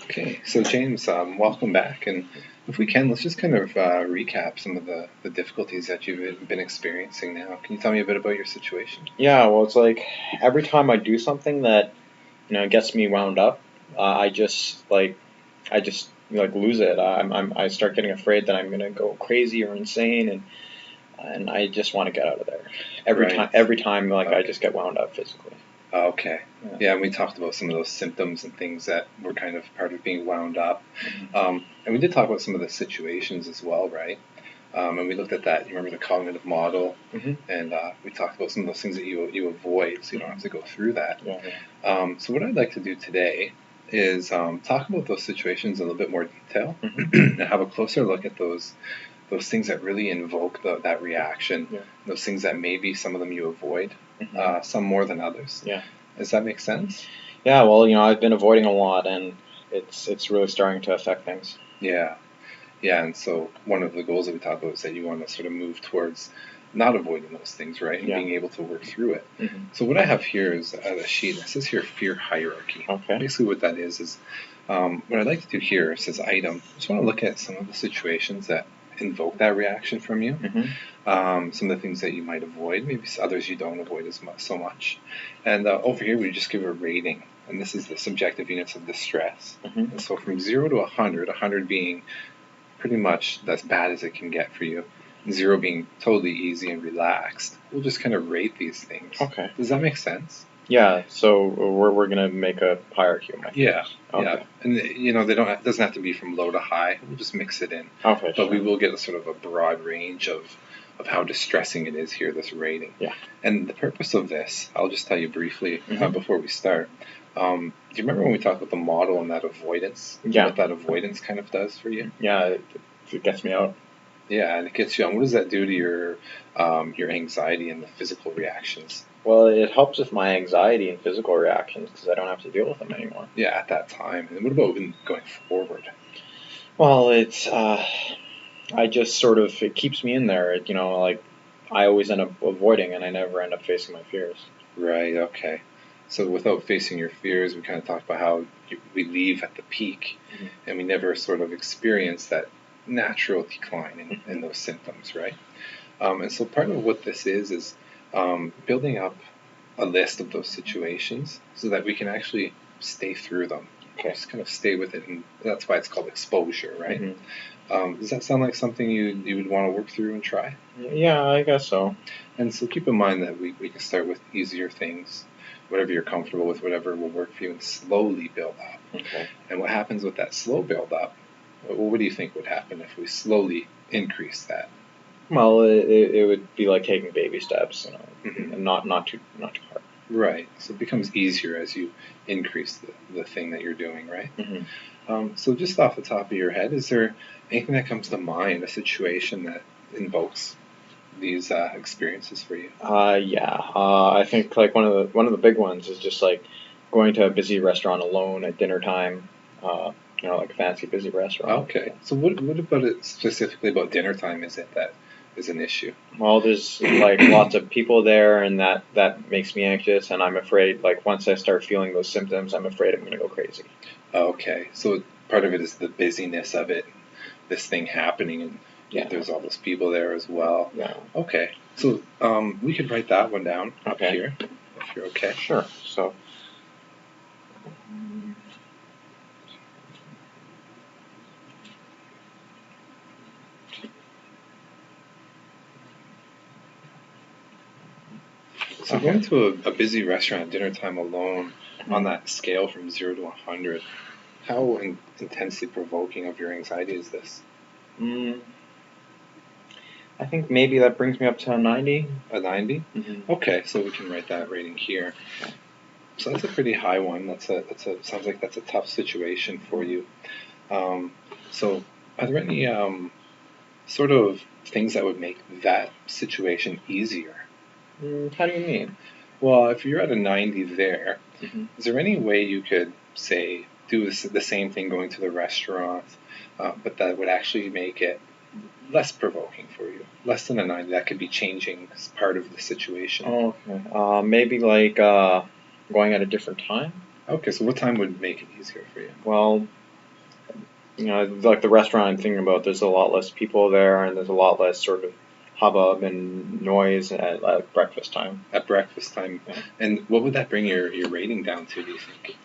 Okay, so James, welcome back. And if we can, let's just kind of recap some of the difficulties that you've been experiencing now. Can you tell me a bit about your situation? Yeah, well, it's like every time I do something that gets me wound up, I just lose it. I start getting afraid that I'm gonna go crazy or insane, and I just want to get out of there. Right. Every time, Okay. I just get wound up physically. Okay. Yeah, and we talked about some of those symptoms and things that were kind of part of being wound up. And we did talk about some of the situations as well, right? And we looked at that. You remember the cognitive model, and we talked about some of those things that you avoid, so you don't have to go through that. Yeah. So what I'd like to do today is talk about those situations in a little bit more detail and have a closer look at those things that really invoke that reaction, those things that maybe some of them you avoid, some more than others. Yeah. Does that make sense? Yeah, well, I've been avoiding a lot, and it's really starting to affect things. Yeah. Yeah, and so one of the goals that we talked about is that you want to sort of move towards not avoiding those things, right, and being able to work through it. So what I have here is a sheet that says here fear hierarchy. Okay. Basically what that is what I'd like to do here, it says item. I just want to look at some of the situations that invoke that reaction from you. Some of the things that you might avoid, maybe others you don't avoid so much. And over here we just give a rating, and this is the subjective units of distress. And so from 0 to 100, 100 being pretty much as bad as it can get for you, 0 being totally easy and relaxed. We'll just kind of rate these things. Okay. Does that make sense? Yeah. So we're gonna make a hierarchy. Yeah. Okay. Yeah. And it doesn't have to be from low to high. We'll just mix it in. Okay. But we will get a sort of a broad range of how distressing it is here, this rating. Yeah. And the purpose of this, I'll just tell you briefly before we start. Do you remember when we talked about the model and that avoidance? Yeah. What that avoidance kind of does for you? Yeah, it gets me out. Yeah, and it gets you on. What does that do to your anxiety and the physical reactions? Well, it helps with my anxiety and physical reactions because I don't have to deal with them anymore. Yeah, at that time. And what about going forward? Well, I just sort of, it keeps me in there. I always end up avoiding and I never end up facing my fears. Right, okay. So without facing your fears, we kind of talked about how we leave at the peak and we never sort of experience that natural decline in those symptoms, right? And so part of what this is building up a list of those situations so that we can actually stay through them. Okay. Just kind of stay with it, and that's why it's called exposure, right? Does that sound like something you would want to work through and try? Yeah, I guess so. And so keep in mind that we can start with easier things, whatever you're comfortable with, whatever will work for you, and slowly build up. Okay. And what happens with that slow build up, what do you think would happen if we slowly increase that? Well, it would be like taking baby steps, and not too hard. Right. So it becomes easier as you increase the thing that you're doing, right? So just off the top of your head, is there anything that comes to mind, a situation that invokes these experiences for you? Yeah. I think like one of the big ones is just like going to a busy restaurant alone at dinner time. Like a fancy busy restaurant. Okay. So what about it specifically about dinner time is it that is an issue? Well, there's like lots of people there, and that makes me anxious, and I'm afraid. Like once I start feeling those symptoms, I'm afraid I'm going to go crazy. Okay. So part of it is the busyness of it, this thing happening, and there's all those people there as well. Yeah. Okay. So we could write that one down up here if you're okay. Sure. So. So going to a busy restaurant at dinner time alone, on that scale from 0 to 100, how intensely provoking of your anxiety is this? I think maybe that brings me up to a 90. A 90? Okay, so we can write that rating here. So that's a pretty high one. Sounds like that's a tough situation for you. So are there any sort of things that would make that situation easier? How do you mean? Well, if you're at a 90 there, is there any way you could, say, do the same thing going to the restaurant, but that would actually make it less provoking for you? Less than a 90, that could be changing part of the situation. Oh, okay. Maybe like going at a different time? Okay, so what time would make it easier for you? Well, like the restaurant I'm thinking about, there's a lot less people there, and there's a lot less sort of hubbub and noise at breakfast time. At breakfast time. Yeah. And what would that bring your rating down to, do you think?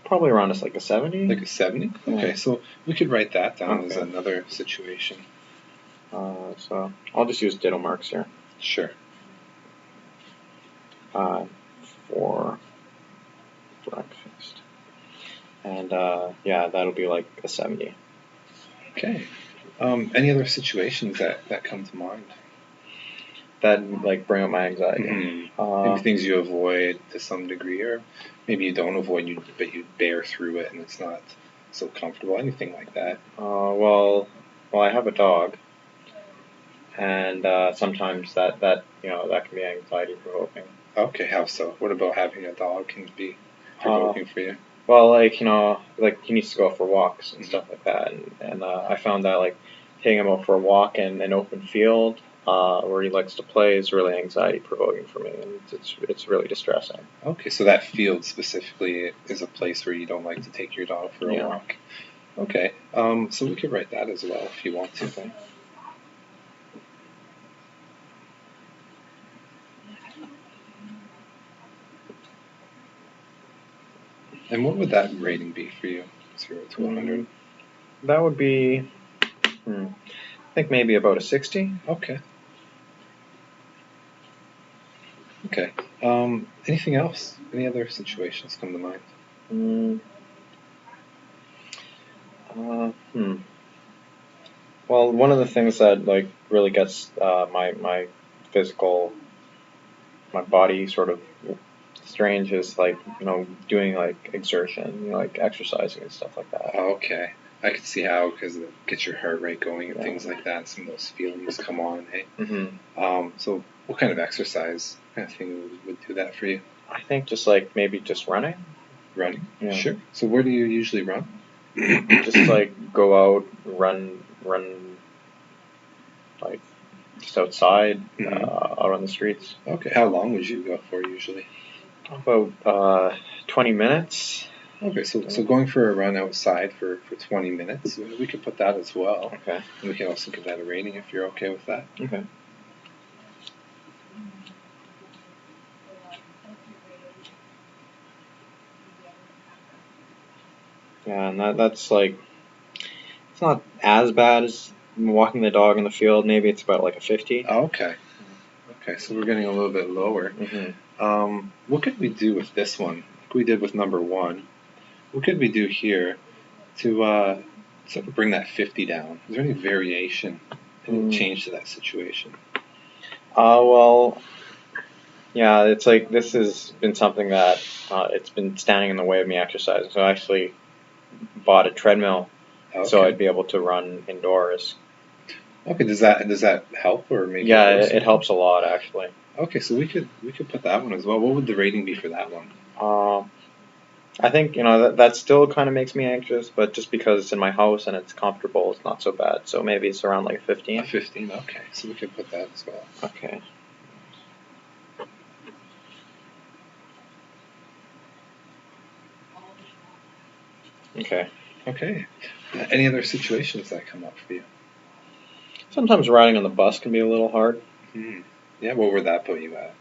Probably around like a 70. Like a 70? Yeah. Okay, so we could write that down as Okay. another situation. So I'll just use ditto marks here. Sure. For breakfast. And yeah, that'll be like a 70. Okay. Any other situations that come to mind? That like bring up my anxiety. Maybe things you avoid to some degree, or maybe you don't avoid, but you bear through it and it's not so comfortable. Anything like that? Well, I have a dog, and sometimes that can be anxiety provoking. Okay, how so? What about having a dog can be provoking for you? Well, like he needs to go for walks and stuff like that, and I found that like taking him out for a walk in an open field where he likes to play is really anxiety provoking for me, and it's really distressing. Okay, so that field specifically is a place where you don't like to take your dog for a walk. Okay, so we could write that as well if you want to. Okay. And what would that rating be for you, 0 to 100? That would be, I think maybe about a 60. Okay. Okay. Anything else? Any other situations come to mind? Well, one of the things that like really gets my physical, my body sort of strange is like doing like exertion, like exercising and stuff like that. Okay, I can see how, because it gets your heart rate going and things like that. Some of those feelings come on. Hey. So what kind of exercise kind of thing would do that for you? I think just like maybe just running. Running? Yeah. Sure. So where do you usually run? Just like go out, run like just outside, out on the streets. Okay. How long would you go for usually? About 20 minutes. Okay, so going for a run outside for 20 minutes, we could put that as well. Okay. And we can also give that a rating if you're okay with that. Okay. Yeah, and that's like, it's not as bad as walking the dog in the field. Maybe it's about like a 50. Oh, okay. Okay, so we're getting a little bit lower. What could we do with this one? Like we did with number 1. What could we do here to sort of bring that 50 down? Is there any variation, any change to that situation? Well, yeah, it's like this has been something that it's been standing in the way of me exercising. So I actually bought a treadmill, so I'd be able to run indoors. Okay, does that help or make it helps a lot actually. Okay, so we could put that one as well. What would the rating be for that one? I think that still kind of makes me anxious, but just because it's in my house and it's comfortable, it's not so bad. So maybe it's around like a 15. A 15, okay. So we could put that as well. Okay. Okay. Okay. Any other situations that come up for you? Sometimes riding on the bus can be a little hard. Yeah, what would that put you at?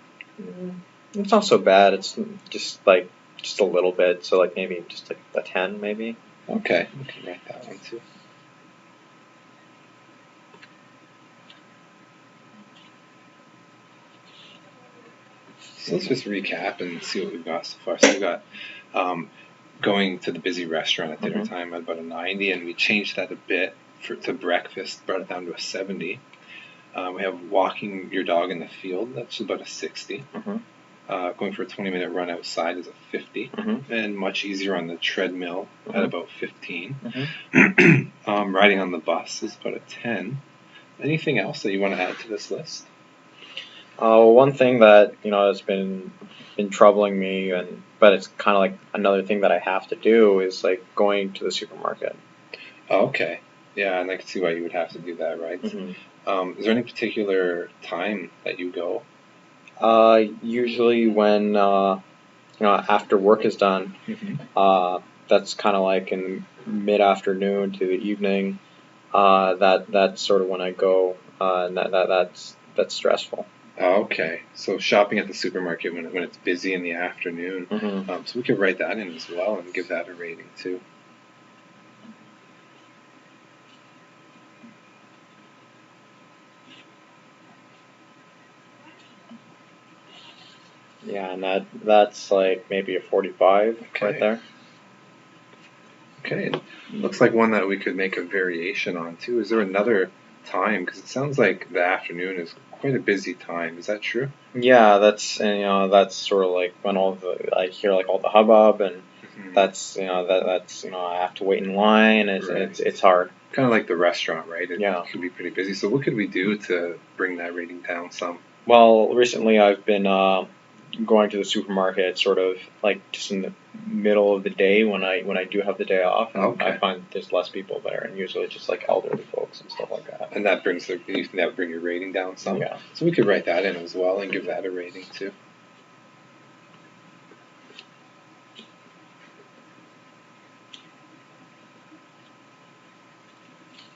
It's not so bad. It's just a little bit. So like maybe just like a 10, maybe. Okay, we can write that one too. So let's just recap and see what we've got so far. So we've got going to the busy restaurant at dinner time at about a 90, and we changed that a bit to breakfast, brought it down to a 70. We have walking your dog in the field, that's about a 60. Going for a 20-minute run outside is a 50. And much easier on the treadmill at about 15. Riding on the bus is about a 10. Anything else that you want to add to this list? One thing that has been troubling me, but it's kind of like another thing that I have to do is like going to the supermarket. Okay, yeah, and I can see why you would have to do that, right? Is there any particular time that you go? Usually when after work is done, that's kind of like in mid-afternoon to the evening. That's sort of when I go, and that's stressful. Okay, so shopping at the supermarket when it's busy in the afternoon. Mm-hmm. So we could write that in as well and give that a rating too. Yeah, and that's like maybe a 45 right Okay. there. Okay, looks like one that we could make a variation on too. Is there another time? Because it sounds like the afternoon is quite a busy time. Is that true? Yeah, that's sort of like when I hear like all the hubbub, and Hmm. that's I have to wait in line. It's hard. Kind of like the restaurant, right? It Yeah. could be pretty busy. So what could we do to bring that rating down some? Well, recently I've been going to the supermarket sort of like just in the middle of the day when I do have the day off, and I Okay. find there's less people there, and usually it's just like elderly folks and stuff like that. And that brings you think that would bring your rating down some. Yeah. So we could write that in as well and give that a rating too.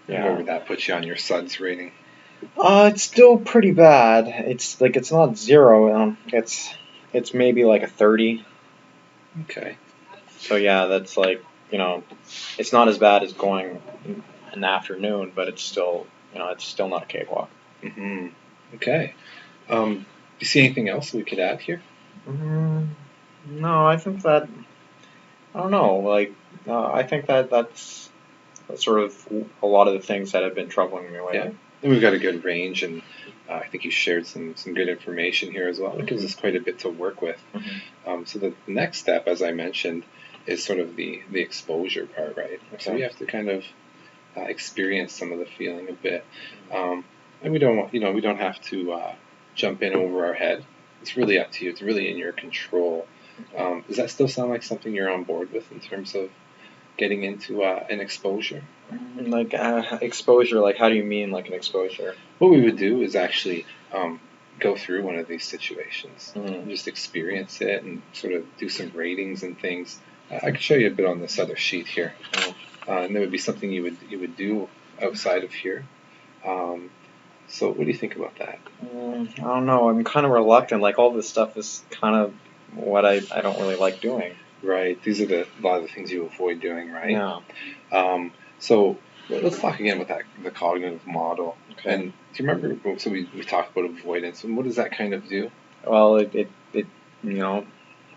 And where would that put you on your SUDS rating? It's still pretty bad. It's not 0. It's maybe like a 30. Okay. So yeah, that's like it's not as bad as going in the afternoon, but it's still not a cakewalk. Hmm. Okay. Do you see anything else we could add here? No, I think that I don't know. Like I think that's sort of a lot of the things that have been troubling me lately. Yeah. And we've got a good range, and I think you shared some good information here as well. It gives us quite a bit to work with. Mm-hmm. So the next step, as I mentioned, is sort of the exposure part, right? Okay. So we have to kind of experience some of the feeling a bit, and we don't want, we don't have to jump in over our head. It's really up to you. It's really in your control. Does that still sound like something you're on board with in terms of getting into an exposure? Like exposure, like how do you mean like an exposure? What we would do is actually go through one of these situations, Mm-hmm. just experience it, and sort of do some ratings and things. I can show you a bit on this other sheet here, and there would be something you would do outside of here. So what do you think about that? I don't know. I'm kind of reluctant. Like all this stuff is kind of what I don't really like doing. Right. These are a lot of the things you avoid doing, right? Yeah. So let's talk again with the cognitive model. Okay. And do you remember? So we talked about avoidance, and what does that kind of do? Well, it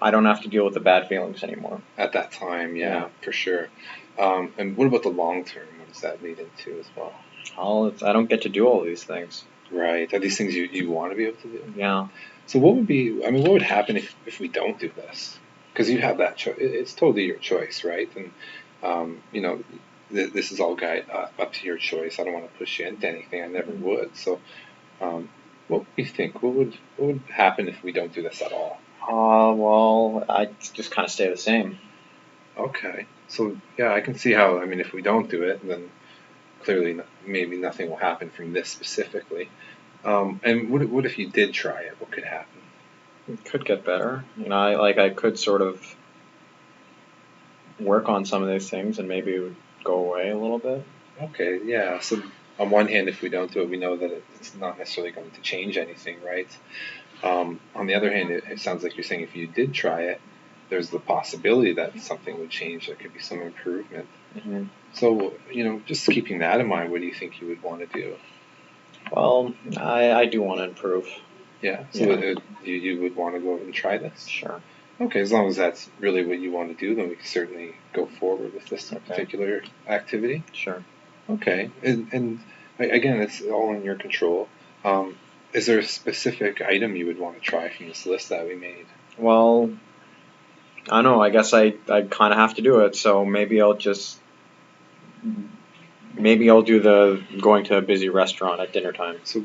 I don't have to deal with the bad feelings anymore. At that time, yeah. For sure. And what about the long term? What does that lead into as well? I don't get to do all these things. Right. Are these things you want to be able to do? Yeah. So what would be? I mean, what would happen if we don't do this? Because you have that choice. It's totally your choice, right? And this is all up to your choice. I don't want to push you into anything. I never would. So, what do you think? What would happen if we don't do this at all? Well, I just kind of stay the same. Okay. So yeah, I can see how. I mean, if we don't do it, then clearly maybe nothing will happen from this specifically. And what if you did try it? What could happen? It could get better. I could sort of work on some of these things, and maybe it would go away a little bit. Okay, yeah. So on one hand, if we don't do it, we know that it's not necessarily going to change anything, right? On the other hand, it sounds like you're saying if you did try it, there's the possibility that something would change. There could be some improvement. Mm-hmm. So, just keeping that in mind, what do you think you would want to do? Well, I do want to improve. Yeah. So you would want to go and try this? Sure. Okay, as long as that's really what you want to do, then we can certainly go forward with this particular activity. Sure. Okay, and again, it's all in your control. Is there a specific item you would want to try from this list that we made? Well, I don't know. I guess I kind of have to do it. So maybe I'll do the going to a busy restaurant at dinner time. So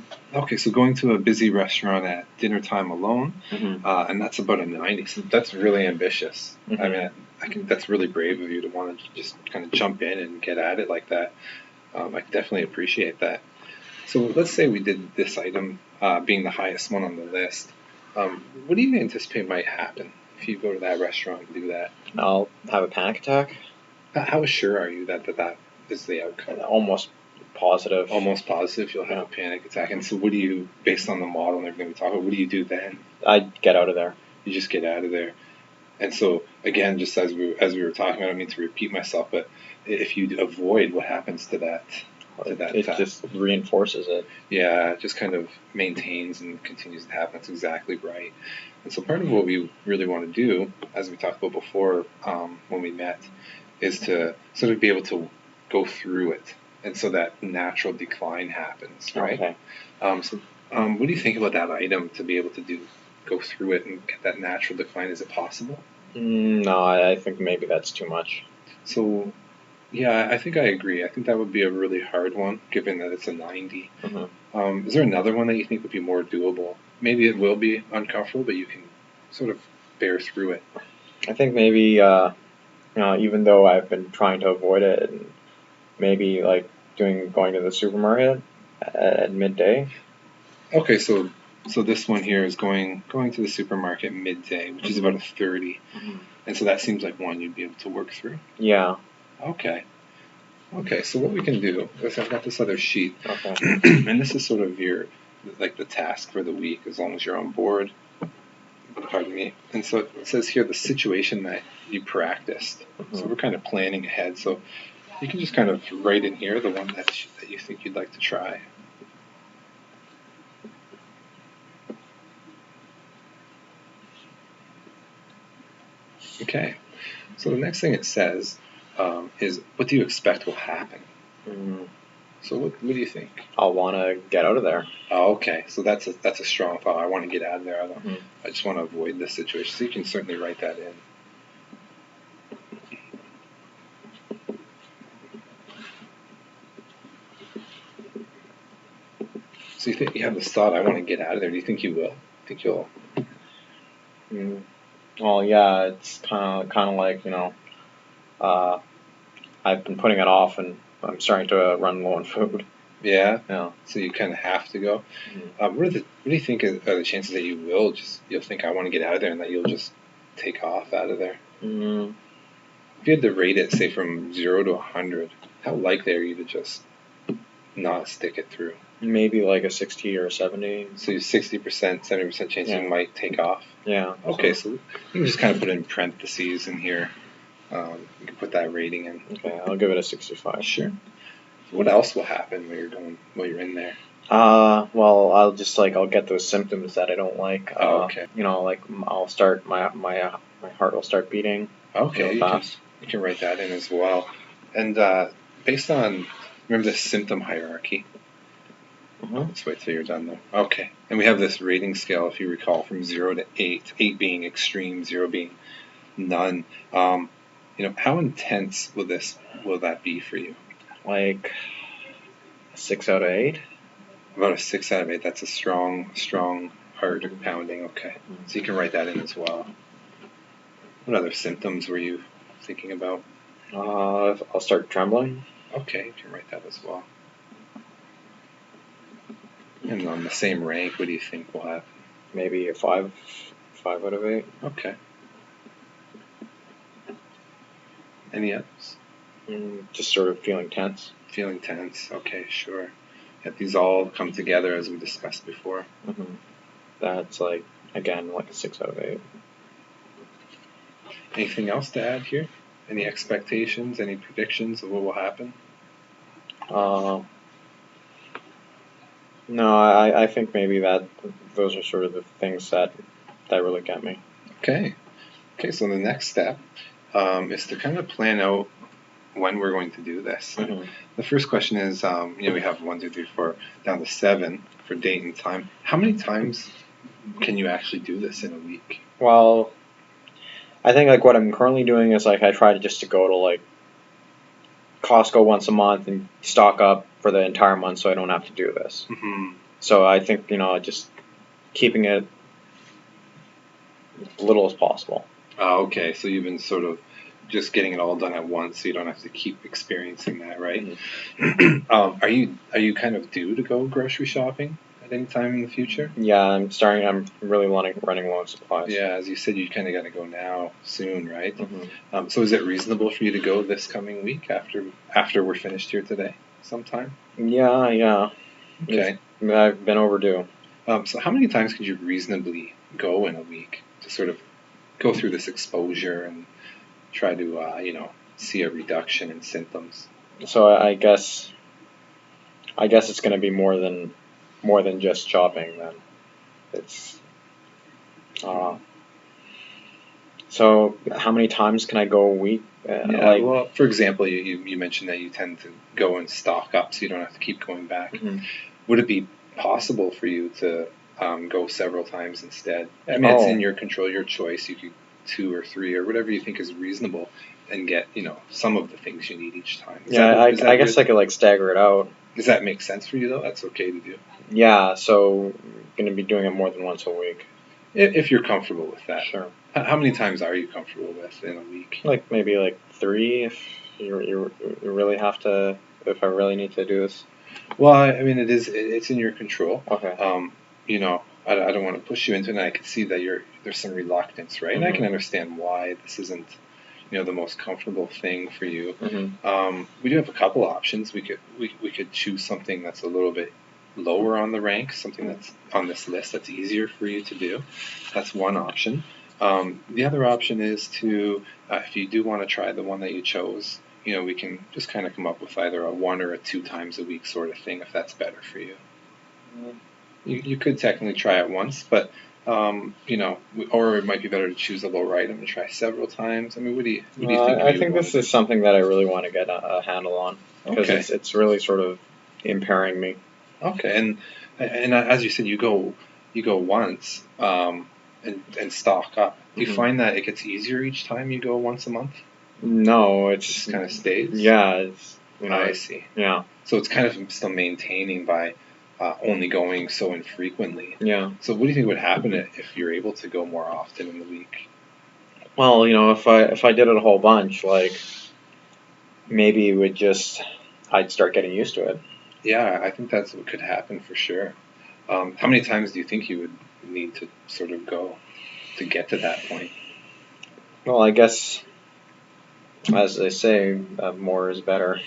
going to a busy restaurant at dinner time alone, Mm-hmm. And that's about a 90. So that's really ambitious. Mm-hmm. I mean, I think that's really brave of you to want to just kind of jump in and get at it like that. I definitely appreciate that. So let's say we did this item being the highest one on the list. What do you anticipate might happen if you go to that restaurant and do that? I'll have a panic attack. How sure are you that is the outcome? Almost positive. Almost positive you'll have a panic attack. And so what do you, based on the model and everything we talk about, what do you do then? I get out of there. You just get out of there. And so, again, just as we were talking, I don't mean to repeat myself, but if you avoid, what happens to that? It just reinforces it. Yeah, it just kind of maintains and continues to happen. That's exactly right. And so part of what we really want to do, as we talked about before when we met, is to sort of be able to go through it. And so that natural decline happens, right? Okay. What do you think about that item to be able to go through it and get that natural decline? Is it possible? No, I think maybe that's too much. So, yeah, I think I agree. I think that would be a really hard one, given that it's a 90. Mm-hmm. Is there another one that you think would be more doable? Maybe it will be uncomfortable, but you can sort of bear through it. I think maybe, even though I've been trying to avoid it, and maybe like going to the supermarket at midday. Okay, so this one here is going to the supermarket midday, which is about a 30. Mm-hmm. And so that seems like one you'd be able to work through. Yeah. Okay, so what we can do is I've got this other sheet. Okay. And this is sort of the task for the week, as long as you're on board. Pardon me. And so it says here the situation that you practiced. Mm-hmm. So we're kind of planning ahead. So you can just kind of write in here the one that you think you'd like to try. Okay. So the next thing it says is, what do you expect will happen? Mm-hmm. So what do you think? I'll want to get out of there. Oh, okay. So that's a strong thought. I want to get out of there. I just want to avoid this situation. So you can certainly write that in. So you think you have this thought, I want to get out of there. Do you think you will? Think you'll? Well, yeah. It's kind of like I've been putting it off, and I'm starting to run low on food. Yeah. Yeah. So you kind of have to go. Mm-hmm. What do you think are the chances that you'll think I want to get out of there, and that you'll just take off out of there? Mm-hmm. If you had to rate it, say from 0 to 100, how likely are you to just not stick it through? Maybe like a 60 or a 70. So 60%, 70% chance you might take off? Yeah. Okay, so you can just kind of put it in parentheses in here. You can put that rating in. Okay, I'll give it a 65. Sure. What else will happen while you're in there? Well, I'll get those symptoms that I don't like. Okay. Like I'll start my heart will start beating. Okay, you can write that in as well. And based on, remember the symptom hierarchy? Mm-hmm. Let's wait till you're done though. Okay. And we have this rating scale, if you recall, from 0 to 8. 8 being extreme, 0 being none. How intense will that be for you? Like 6 out of 8. About a 6 out of 8. That's a strong heart pounding. Okay. So you can write that in as well. What other symptoms were you thinking about? I'll start trembling. Okay, you can write that as well. And on the same rank, what do you think will happen? Maybe a 5 out of 8. Okay. Any others? Just sort of feeling tense. Feeling tense. Okay, sure. Yeah, these all come together as we discussed before. Mm-hmm. That's like a 6 out of 8. Anything else to add here? Any expectations? Any predictions of what will happen? No, I think maybe those are sort of the things that really get me. Okay. So the next step is to kind of plan out when we're going to do this. Mm-hmm. The first question is, we have 1, 2, 3, 4 down to 7 for date and time. How many times can you actually do this in a week? Well, I think like what I'm currently doing is like I try to go to like Costco once a month and stock up for the entire month, so I don't have to do this. Mm-hmm. So I think just keeping it as little as possible. Okay, so you've been sort of just getting it all done at once, so you don't have to keep experiencing that, right? Mm-hmm. Are you kind of due to go grocery shopping at any time in the future? Yeah, I'm really running low on supplies. Yeah, as you said, you kind of got to go now, soon, right? Mm-hmm. So is it reasonable for you to go this coming week after we're finished here today, sometime? Yeah. Okay. I've been overdue. So how many times could you reasonably go in a week to sort of go through this exposure and try to see a reduction in symptoms? So I guess it's going to be more than just shopping then. It's so how many times can I go a week? Well, for example, you mentioned that you tend to go and stock up so you don't have to keep going back. Mm-hmm. Would it be possible for you to go several times instead? I mean, it's in your control, your choice. You could 2 or 3 or whatever you think is reasonable and get some of the things you need each time. I guess I could stagger it out. Does that make sense for you though? That's okay to do. Yeah, so going to be doing it more than once a week. If you're comfortable with that. Sure. How many times are you comfortable with in a week? Maybe 3 if you really have to, if I really need to do this. Well, I mean, it's in your control. Okay. I don't want to push you into it, and I can see that there's some reluctance, right? Mm-hmm. And I can understand why this isn't, the most comfortable thing for you. Mm-hmm. We do have a couple options. We could choose something that's a little bit lower on the rank, something that's on this list that's easier for you to do. That's one option. The other option is to, if you do want to try the one that you chose, we can just kind of come up with either a 1 or a 2 times a week sort of thing, if that's better for you. You could technically try it once, but or it might be better to choose a lower item and try several times. I mean, what do you think? I think this is something that I really want to get a handle on because it's really sort of impairing me. Okay, and as you said, you go once and stock up. Do you find that it gets easier each time you go once a month? No, it just kind of stays. Yeah, it's I see. Yeah. So it's kind of still maintaining by only going so infrequently. Yeah. So what do you think would happen if you're able to go more often in the week? Well, if I did it a whole bunch, maybe it would I'd start getting used to it. Yeah, I think that's what could happen for sure. How many times do you think you would need to sort of go to get to that point? Well, I guess, as they say, more is better.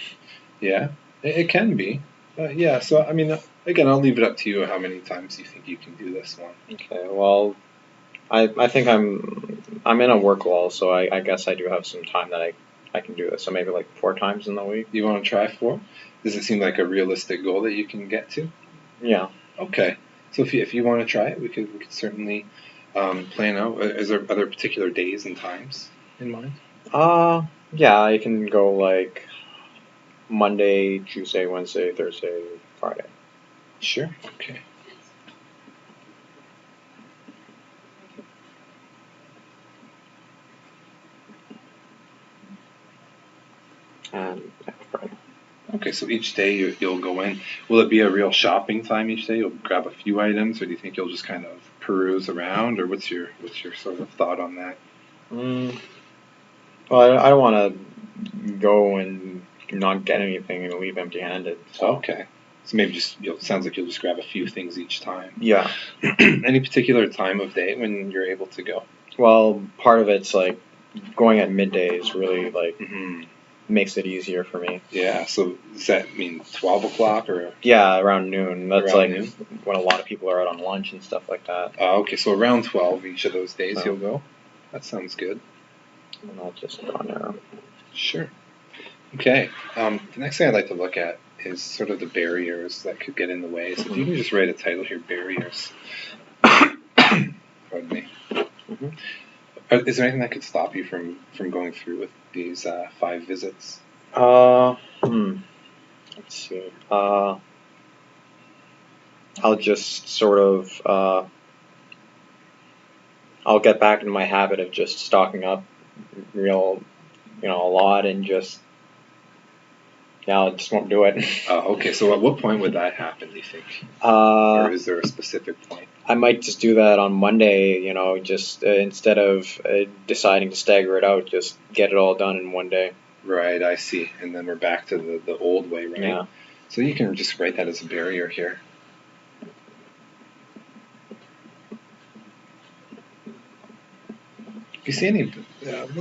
Yeah, it can be. Yeah, so I mean, again, I'll leave it up to you how many times you think you can do this one. Okay, well, I think I'm in a work lull, so I guess I do have some time that I can do this. So maybe 4 times in the week. You want to try 4? Does it seem like a realistic goal that you can get to? Yeah. Okay. So if you want to try it, we could certainly plan out. Are there particular days and times in mind? Yeah, I can go Monday, Tuesday, Wednesday, Thursday, Friday. Sure. Okay. Friday. Okay, so each day you'll go in. Will it be a real shopping time each day? You'll grab a few items, or do you think you'll just kind of peruse around, or what's your sort of thought on that? Well, I don't want to go and not get anything and leave empty-handed. So. Okay. So maybe sounds like you'll just grab a few things each time. Yeah. Any particular time of day when you're able to go? Well, part of it's going at midday is really makes it easier for me. Yeah. So does that mean 12 o'clock or? Yeah, around noon. That's noon? When a lot of people are out on lunch and stuff like that. Okay, so around 12 each of those days you'll go. That sounds good. And I'll just go on there. Sure. Okay. The next thing I'd like to look at is sort of the barriers that could get in the way. So if you can just write a title here, barriers. Pardon me. Mm-hmm. Is there anything that could stop you from going through with these 5 visits? Let's see. I'll just sort of I'll get back into my habit of just stocking up a lot and I just won't do it. Okay, so at what point would that happen, do you think? Or is there a specific point? I might just do that on Monday, just instead of deciding to stagger it out, just get it all done in one day. Right, I see. And then we're back to the old way, right? Yeah. So you can just write that as a barrier here. If you see any,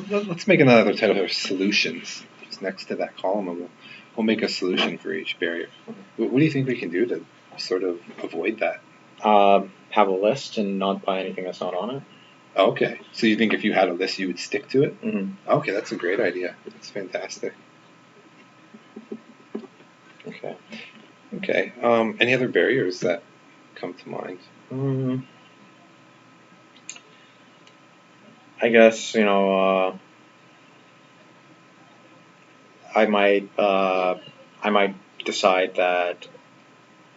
let's make another title here: solutions. Just next to that column, and we'll make a solution for each barrier. What do you think we can do to sort of avoid that? Have a list and not buy anything that's not on it. Okay, so you think if you had a list, you would stick to it? Mm-hmm. Okay, that's a great idea. That's fantastic. Okay. Okay. Any other barriers that come to mind? I guess I might decide that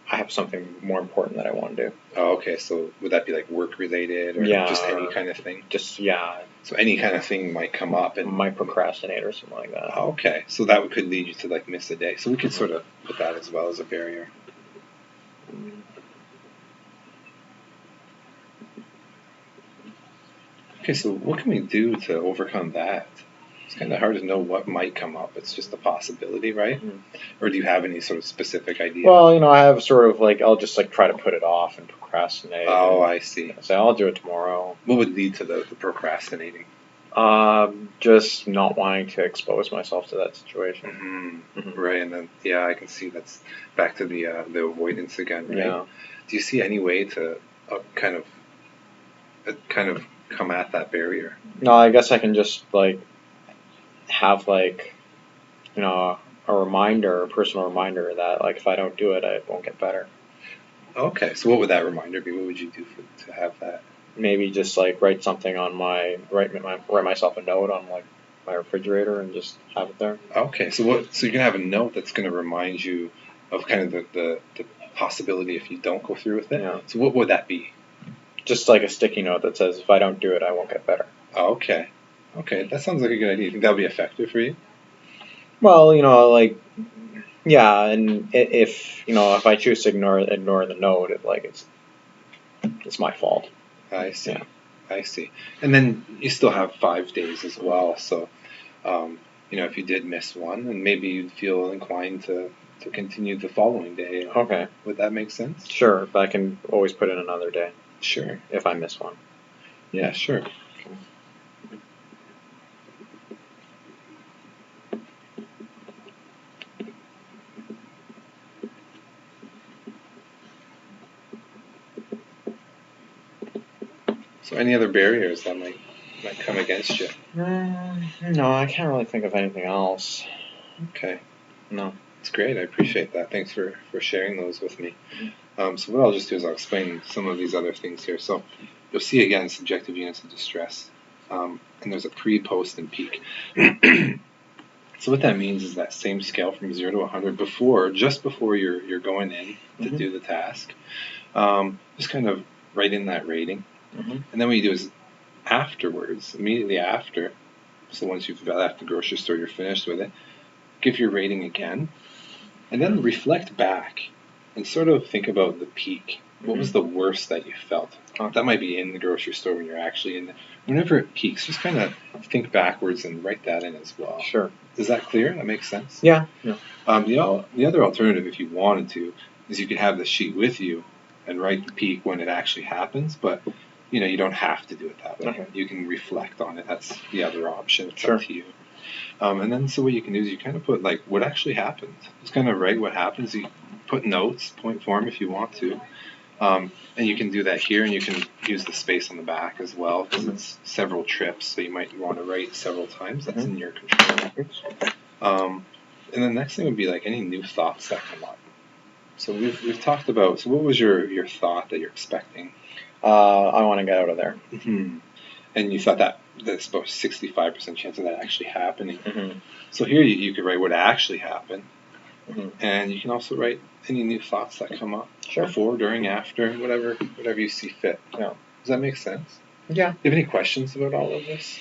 I have something more important that I want to do. Oh, okay. So would that be like work related, or just any kind of thing? Just So any kind of thing might come up and might procrastinate or something like that. Oh, okay. So that could lead you to like miss a day. So we could sort of put that as well as a barrier. Okay, so what can we do to overcome that? It's kind of hard to know what might come up. It's just a possibility, right? Mm-hmm. Or do you have any sort of specific idea? Well, I have sort of like I'll just like try to put it off and procrastinate. Oh, I see. So I'll do it tomorrow. What would lead to the procrastinating? Just not wanting to expose myself to that situation. Mm-hmm. Right, and then I can see that's back to the avoidance again, right? Yeah. Do you see any way to kind of come at that barrier? No, I guess I can just like have like a reminder, a personal reminder that like if I don't do it, I won't get better. Okay, so what would that reminder be? What would you do to have that? Maybe just like write something on write myself a note on like my refrigerator and just have it there. Okay, so you're gonna have a note that's gonna remind you of kind of the possibility if you don't go through with it. Yeah. So what would that be? Just like a sticky note that says if I don't do it, I won't get better. Okay, that sounds like a good idea. You think that would be effective for you? Well, and if I choose to ignore the note, it's my fault. I see. Yeah. I see. And then you still have 5 days as well. So, if you did miss one, and maybe you'd feel inclined to continue the following day. Okay. Would that make sense? Sure, but I can always put in another day. Sure. If I miss one. Yeah, sure. So any other barriers that might come against you? No, I can't really think of anything else. Okay. No. That's great. I appreciate that. Thanks for sharing those with me. So what I'll just do is I'll explain some of these other things here. So you'll see again subjective units of distress. And there's a pre, post, and peak. So what that means is that same scale from 0 to 100 just before you're going in to do the task. Just kind of write in that rating. Mm-hmm. And then what you do is afterwards, immediately after, so once you've left the grocery store, you're finished with it, give your rating again, and then reflect back and sort of think about the peak. What was the worst that you felt? That might be in the grocery store when you're actually in. Whenever it peaks, just kind of think backwards and write that in as well. Sure. Is that clear? That makes sense? Yeah. The other alternative, if you wanted to, is you could have the sheet with you and write the peak when it actually happens, but you don't have to do it that way. Okay. You can reflect on it. That's the other option. It's Sure. up to you. And then so what you can do is you kind of put like what actually happened. Just kind of write what happens. You put notes, point form if you want to. And you can do that here, and you can use the space on the back as well because it's several trips, so you might want to write several times. That's in your control. And the next thing would be like any new thoughts that come up. So we've talked about. So what was your thought that you're expecting? I want to get out of there. Mm-hmm. And you thought that there's about 65% chance of that actually happening. Mm-hmm. So here you could write what actually happened. Mm-hmm. And you can also write any new thoughts that come up. Sure. Before, during, after, whatever you see fit. Yeah. Does that make sense? Yeah. Do you have any questions about all of this?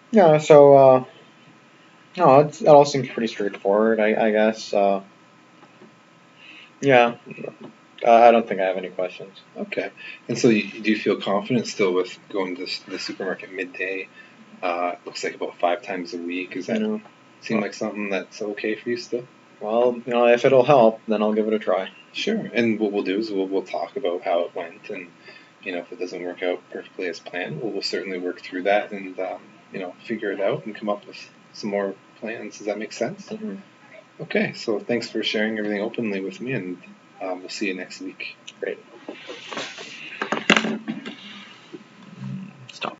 Yeah, so, no, it all seems pretty straightforward, I guess. Yeah. I don't think I have any questions. Okay. And so do you feel confident still with going to the supermarket midday? Looks like about 5 times a week. Does that seem like something that's okay for you still? Well, if it'll help, then I'll give it a try. Sure. And what we'll do is we'll talk about how it went and if it doesn't work out perfectly as planned, we'll certainly work through that and, figure it out and come up with some more plans. Does that make sense? Mm-hmm. Okay, so thanks for sharing everything openly with me, and we'll see you next week. Great.